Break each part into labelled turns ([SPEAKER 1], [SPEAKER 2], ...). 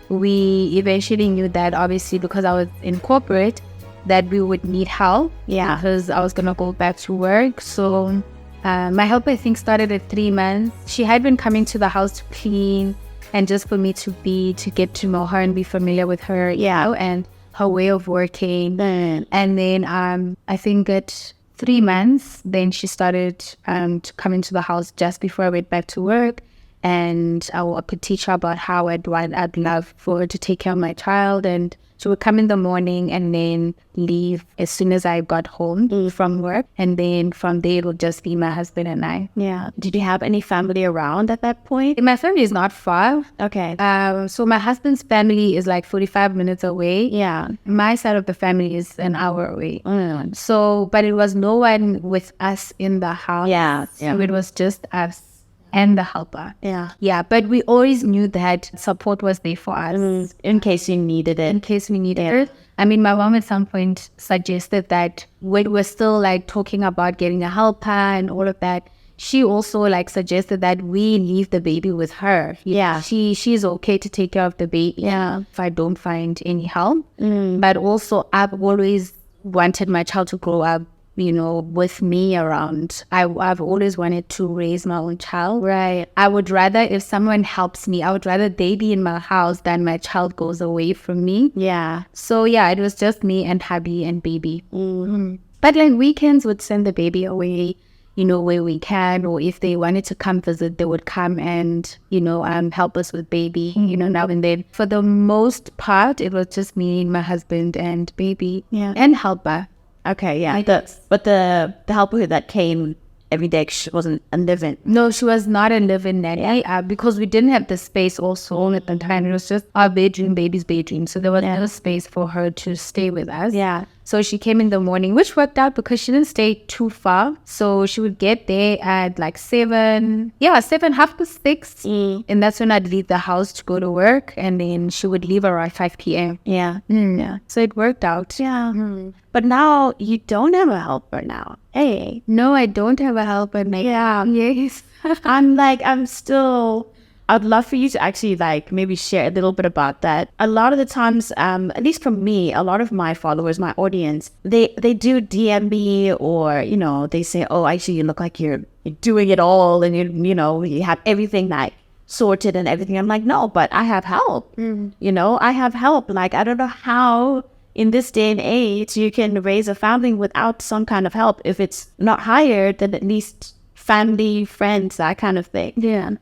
[SPEAKER 1] we eventually knew that, obviously, because I was in corporate, that we would need help.
[SPEAKER 2] Yeah.
[SPEAKER 1] Because I was going to go back to work. So my helper, I think, started at 3 months. She had been coming to the house to clean and just for me to get to know her and be familiar with her, and her way of working. And then I think at 3 months, then she started to come into the house just before I went back to work. And I could teach her about how I'd love for her to take care of my child. And she would come in the morning and then leave as soon as I got home from work. And then from there, it would just be my husband and I.
[SPEAKER 2] Yeah. Did you have any family around at that point?
[SPEAKER 1] My family is not far.
[SPEAKER 2] Okay.
[SPEAKER 1] So my husband's family is like 45 minutes away.
[SPEAKER 2] Yeah.
[SPEAKER 1] My side of the family is an hour away. So, but it was no one with us in the house.
[SPEAKER 2] Yeah.
[SPEAKER 1] So it was just us and the helper.
[SPEAKER 2] Yeah.
[SPEAKER 1] But we always knew that support was there for us.
[SPEAKER 2] In case you needed it.
[SPEAKER 1] In case we needed it. I mean, my mom at some point suggested that when we're still like talking about getting a helper and all of that, she also like suggested that we leave the baby with her.
[SPEAKER 2] Yeah.
[SPEAKER 1] She's okay to take care of the baby.
[SPEAKER 2] Yeah.
[SPEAKER 1] If I don't find any help. But also I've always wanted my child to grow up, you know, with me around. I've always wanted to raise my own child.
[SPEAKER 2] Right.
[SPEAKER 1] I would rather, if someone helps me, I would rather they be in my house than my child goes away from me.
[SPEAKER 2] Yeah.
[SPEAKER 1] So yeah, it was just me and hubby and baby. But like weekends would send the baby away, you know, where we can, or if they wanted to come visit, they would come and, you know, help us with baby, you know, now and then. For the most part, it was just me, my husband and baby. And helper.
[SPEAKER 2] Okay, yeah. But the helper that came every day, she wasn't a live-in.
[SPEAKER 1] No, she was not a live-in nanny because we didn't have the space also at the time. It was just our bedroom, baby's bedroom. So there was no space for her to stay with us.
[SPEAKER 2] Yeah.
[SPEAKER 1] So she came in the morning, which worked out because she didn't stay too far. So she would get there at like 7, 6:30. And that's when I'd leave the house to go to work. And then she would leave around 5 p.m.
[SPEAKER 2] Yeah.
[SPEAKER 1] Yeah. So it worked out.
[SPEAKER 2] Yeah. But now you don't have a helper now. Hey.
[SPEAKER 1] No, I don't have a helper now.
[SPEAKER 2] Yeah.
[SPEAKER 1] Yes.
[SPEAKER 2] I'd love for you to actually like maybe share a little bit about that. A lot of the times, at least for me, a lot of my followers, my audience, they do DM me, or, you know, they say, oh, actually, you look like you're doing it all and you know, you have everything like sorted and everything. I'm like, no, but I have help. You know, I have help. Like, I don't know how in this day and age you can raise a family without some kind of help. If it's not hired, then at least family, friends, that kind of thing.
[SPEAKER 1] Yeah.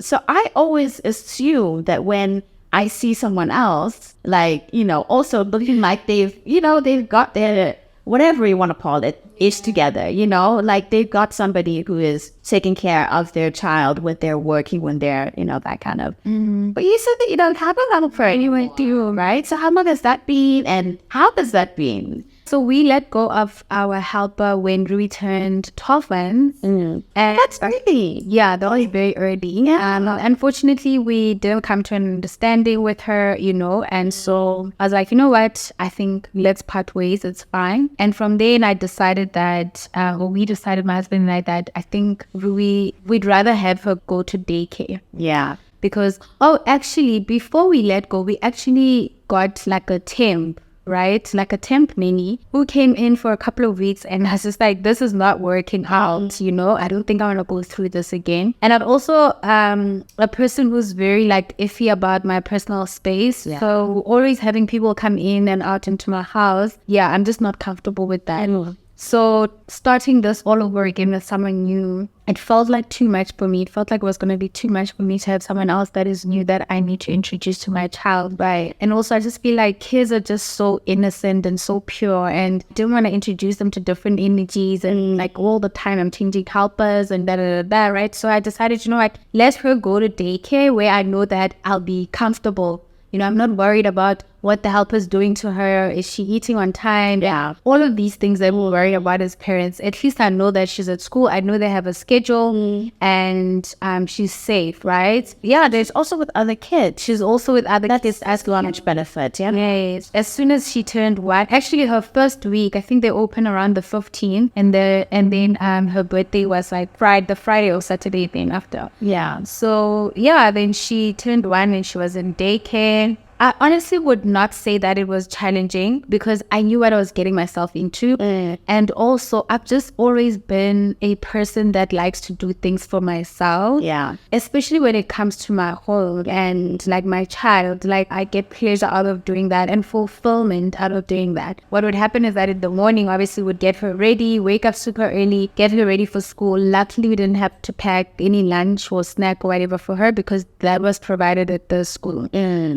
[SPEAKER 2] So I always assume that when I see someone else, like, you know, also looking like they've got their, whatever you want to call it, ish together, you know, like they've got somebody who is taking care of their child when they're working, when they're, you know, that kind of. But you said that you don't have a helper anyway, do you, right? So how long has that been, and how has that been?
[SPEAKER 1] So we let go of our helper when Rui turned 12 months.
[SPEAKER 2] And that's early.
[SPEAKER 1] Yeah, that was very early. Unfortunately, we didn't come to an understanding with her, you know, and so I was like, you know what, I think let's part ways, it's fine. And from there, I decided that, we decided, my husband and I, that I think we'd rather have her go to daycare.
[SPEAKER 2] Yeah.
[SPEAKER 1] Because, actually, before we let go, we actually got like a temp, right? Like a temp nanny who came in for a couple of weeks, and I was just like, this is not working out, you know, I don't think I want to go through this again. And I'm also a person who's very like iffy about my personal space.
[SPEAKER 2] Yeah.
[SPEAKER 1] So always having people come in and out into my house, I'm just not comfortable with that. So starting this all over again with someone new, it felt like too much for me. It felt like it was going to be too much for me to have someone else that is new that I need to introduce to my child. Right. And also I just feel like kids are just so innocent and so pure, and I didn't want to introduce them to different energies and like all the time I'm changing helpers and right? So I decided, you know what, let her go to daycare where I know that I'll be comfortable. You know, I'm not worried about what the helper's doing to her. Is she eating on time?
[SPEAKER 2] Yeah.
[SPEAKER 1] All of these things that we worry about as parents. At least I know that she's at school. I know they have a schedule and she's safe, right?
[SPEAKER 2] Yeah, there's also with other kids.
[SPEAKER 1] She's also with other kids as well.
[SPEAKER 2] Much benefit, yeah.
[SPEAKER 1] Yes. As soon as she turned 1, actually her first week, I think they open around the 15th, and then her birthday was like the Friday or Saturday then after.
[SPEAKER 2] Yeah.
[SPEAKER 1] So yeah, then she turned 1 and she was in daycare. I honestly would not say that it was challenging because I knew what I was getting myself into. And also, I've just always been a person that likes to do things for myself.
[SPEAKER 2] Yeah.
[SPEAKER 1] Especially when it comes to my home and like my child. Like I get pleasure out of doing that and fulfillment out of doing that. What would happen is that in the morning, obviously, would get her ready, wake up super early, get her ready for school. Luckily, we didn't have to pack any lunch or snack or whatever for her because that was provided at the school.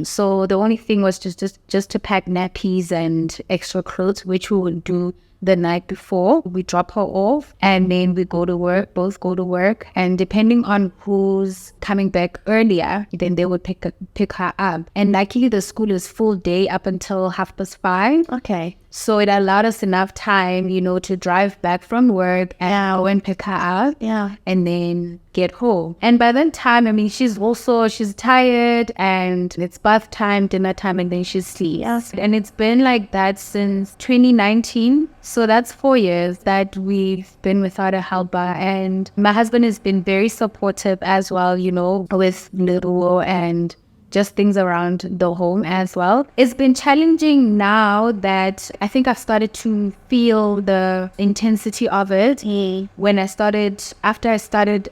[SPEAKER 1] So the only thing was just to pack nappies and extra clothes, which we would do the night before. We drop her off and then we go to work, both go to work. And depending on who's coming back earlier, then they would pick her up. And luckily the school is full day up until 5:30.
[SPEAKER 2] Okay.
[SPEAKER 1] So it allowed us enough time, to drive back from work and go and pick her up.
[SPEAKER 2] Yeah.
[SPEAKER 1] And then get home. And by that time, she's tired and it's bath time, dinner time, and then she sleeps.
[SPEAKER 2] Yes.
[SPEAKER 1] And it's been like that since 2019. So that's 4 years that we've been without a helper. And my husband has been very supportive as well, with little and just things around the home as well. It's been challenging now that I think I've started to feel the intensity of it after I started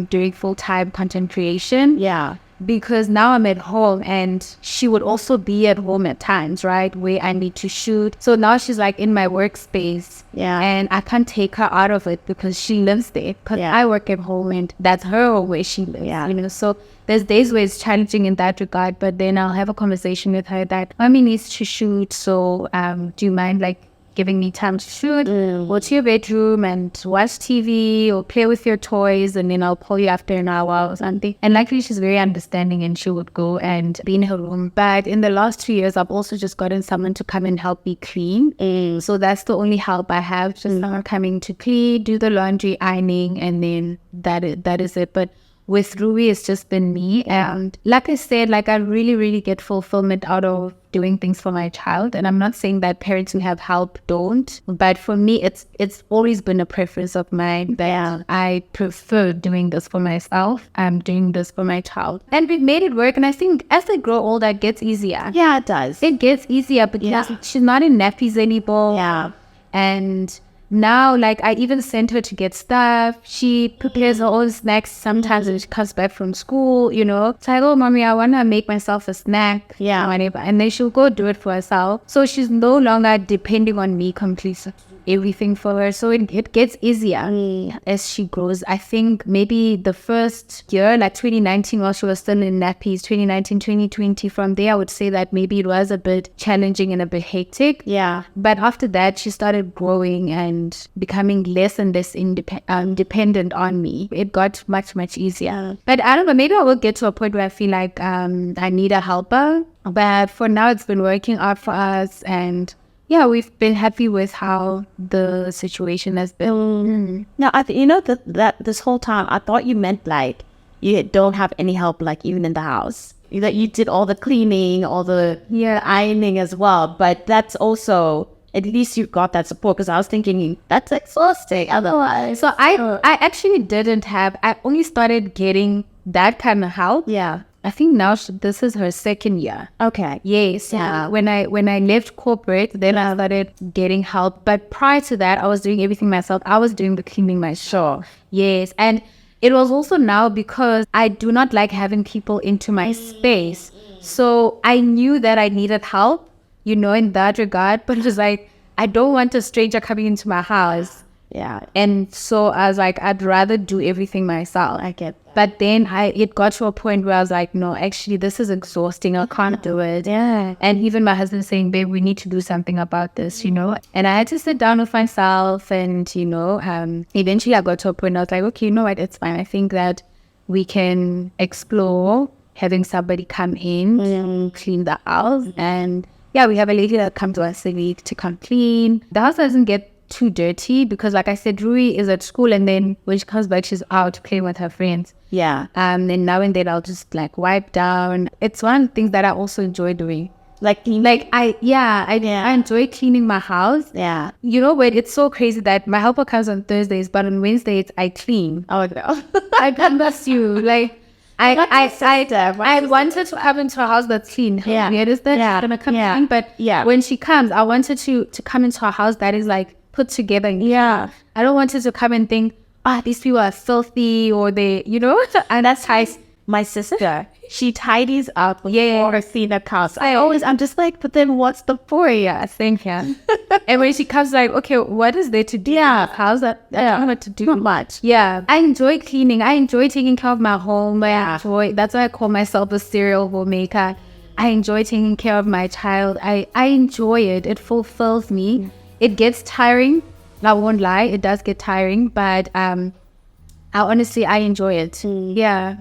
[SPEAKER 1] doing full-time content creation.
[SPEAKER 2] Yeah.
[SPEAKER 1] Because now I'm at home and she would also be at home at times, right? Where I need to shoot. So now she's like in my workspace.
[SPEAKER 2] Yeah.
[SPEAKER 1] And I can't take her out of it because she lives there. Because I work at home and that's her home where she lives.
[SPEAKER 2] Yeah.
[SPEAKER 1] So there's days where it's challenging in that regard, but then I'll have a conversation with her that mommy needs to shoot. So do you mind giving me time to shoot? Go to your bedroom and watch TV or play with your toys, and then I'll call you after an hour or something. And luckily she's very understanding and she would go and be in her room. But in the last 2 years, I've also just gotten someone to come and help me clean. So that's the only help I have, just someone coming to clean, do the laundry, ironing, and then that is it. But with Rui, it's just been me. And like I said, I really, really get fulfillment out of doing things for my child. And I'm not saying that parents who have help don't, but for me, it's always been a preference of mine that I prefer doing this for myself. I'm doing this for my child. And we've made it work. And I think as they grow older, it gets easier.
[SPEAKER 2] Yeah, it does.
[SPEAKER 1] It gets easier because she's not in nappies anymore.
[SPEAKER 2] Yeah.
[SPEAKER 1] And now, I even sent her to get stuff. She prepares her own snacks sometimes when she comes back from school, It's like, oh, mommy, I want to make myself a snack.
[SPEAKER 2] Yeah.
[SPEAKER 1] Whatever. And then she'll go do it for herself. So she's no longer depending on me completely. Everything for her. So it gets easier as she grows. I think maybe the first year, 2019, while she was still in nappies, 2019, 2020, from there, I would say that maybe it was a bit challenging and a bit hectic.
[SPEAKER 2] Yeah.
[SPEAKER 1] But after that, she started growing and becoming less and less dependent on me. It got much, much easier. But I don't know, maybe I will get to a point where I feel like I need a helper. But for now, it's been working out for us. And yeah, we've been happy with how the situation has been.
[SPEAKER 2] Now, that this whole time, I thought you meant you don't have any help, even in the house. That you did all the cleaning, all the ironing as well. But that's also, at least you've got that support, because I was thinking that's exhausting otherwise.
[SPEAKER 1] So I actually didn't have, I only started getting that kind of help.
[SPEAKER 2] Yeah.
[SPEAKER 1] I think now this is her second year.
[SPEAKER 2] Okay.
[SPEAKER 1] Yes. Yeah. When I left corporate, then I started getting help. But prior to that, I was doing everything myself. I was doing the cleaning myself.
[SPEAKER 2] Sure.
[SPEAKER 1] Yes. And it was also now because I do not like having people into my space. So I knew that I needed help, in that regard. But it was I don't want a stranger coming into my house.
[SPEAKER 2] Yeah.
[SPEAKER 1] And so I was like, I'd rather do everything myself.
[SPEAKER 2] I get that.
[SPEAKER 1] But then it got to a point where I was like, no, actually, this is exhausting. I can't do it.
[SPEAKER 2] Yeah.
[SPEAKER 1] And even my husband saying, babe, we need to do something about this, And I had to sit down with myself and, eventually I got to a point where I was like, okay, you know what? It's fine. I think that we can explore having somebody come in, clean the house and yeah, we have a lady that comes once a week to come clean. The house doesn't get too dirty because, like I said, Rui is at school, and then when she comes back, she's out playing with her friends.
[SPEAKER 2] Yeah.
[SPEAKER 1] Then now and then I'll just like wipe down. It's one of the things that I also enjoy doing.
[SPEAKER 2] Like
[SPEAKER 1] I enjoy cleaning my house.
[SPEAKER 2] Yeah.
[SPEAKER 1] You know what? It's so crazy that my helper comes on Thursdays, but on Wednesdays I clean.
[SPEAKER 2] Oh no.
[SPEAKER 1] I promise you, like I wanted to come into a house that's clean.
[SPEAKER 2] Yeah.
[SPEAKER 1] Weird is that she's gonna come clean, but when she comes, I wanted to come into a house that is like put together.
[SPEAKER 2] Yeah.
[SPEAKER 1] I don't want her to come and think, these people are filthy, or they, and that's how
[SPEAKER 2] my sister, she tidies up before her clean up house. I'm just like, but then what's the point?
[SPEAKER 1] I think, yeah. And when she comes, like, okay, what is there to do?
[SPEAKER 2] Yeah.
[SPEAKER 1] How's that? I don't know what to do.
[SPEAKER 2] Not much.
[SPEAKER 1] Yeah. I enjoy cleaning. I enjoy taking care of my home. That's why I call myself a serial homemaker. I enjoy taking care of my child. I enjoy it. It fulfills me. It gets tiring. I won't lie. It does get tiring, but I honestly enjoy it. Yeah.